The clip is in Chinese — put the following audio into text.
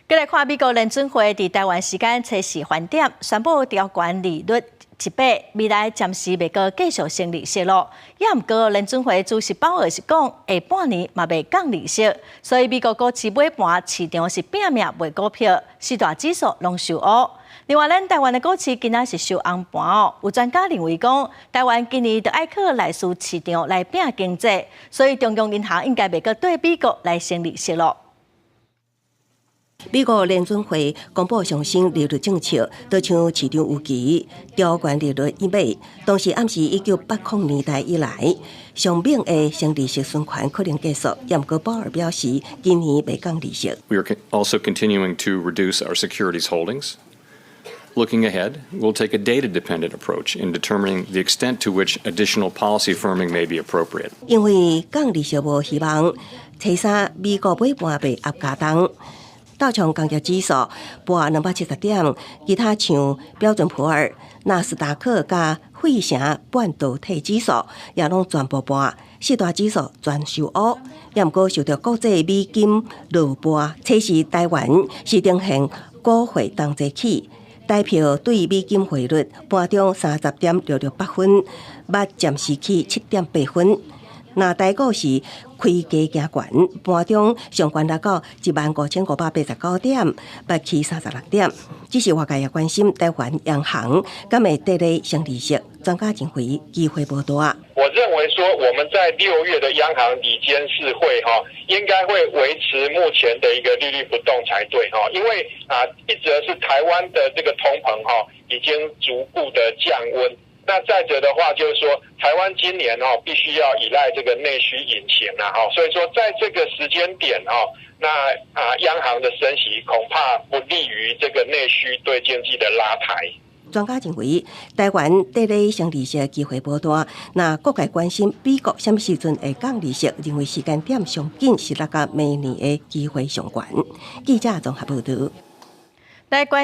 再来看美国联准会伫台湾时间初4返点宣布调悬利率100，未来暂时未过继续升利息咯。也毋过联准会主席鲍尔是讲，下半年嘛未降利息，所以美国股市尾盘市场是拼命卖股票，四大指数拢收乌。另外，咱台湾的股市今仔是收红盘哦。有专家认为讲，台湾今年就爱靠内需市场来拼经济，所以中央银行应该未过对美国来升利息咯。美国联准会公布上升利率政策，都像市场预期，调悬利率100，同时暗示1980年代以来上猛的升利息循环可能结束。也毋过鲍尔表示，今年未降利息。We are also continuing to reduce our securities holdings. Looking ahead, we'll take a data-dependent approach in determining the extent to which additional policy firming may be appropriate. 因为降利息无希望，初3美国尾盘被压加重。道琼工业指数破270点，其他像标准普尔、纳斯达克加费城半导体指数也拢全部破，四大指数全收乌。也毋过受到国际美金落破，测试台湾市场现股汇同齐起，台票对美金汇率盘中30.668分，捌暂时起7.8分。那台股市开价行悬，盘中上悬达到15589点，捌起36点。只是外界也关心台湾央行敢会得咧升利息，专家认为机会不大。我认为说我们在6月的央行理监事会应该会维持目前的一个利率不动才对因为一则是台湾的这个通膨已经逐步的降温。那再者的话，就是说，台湾今年必须要依赖这个内需引擎所以说在这个时间点那央行的升息恐怕不利于这个内需对经济的拉抬。专家认为，台湾得咧升利息的机会不大。那各界关心美国什么时阵会降利息，认为时间点上紧是明年的机会上悬。记者综合报道。来关心。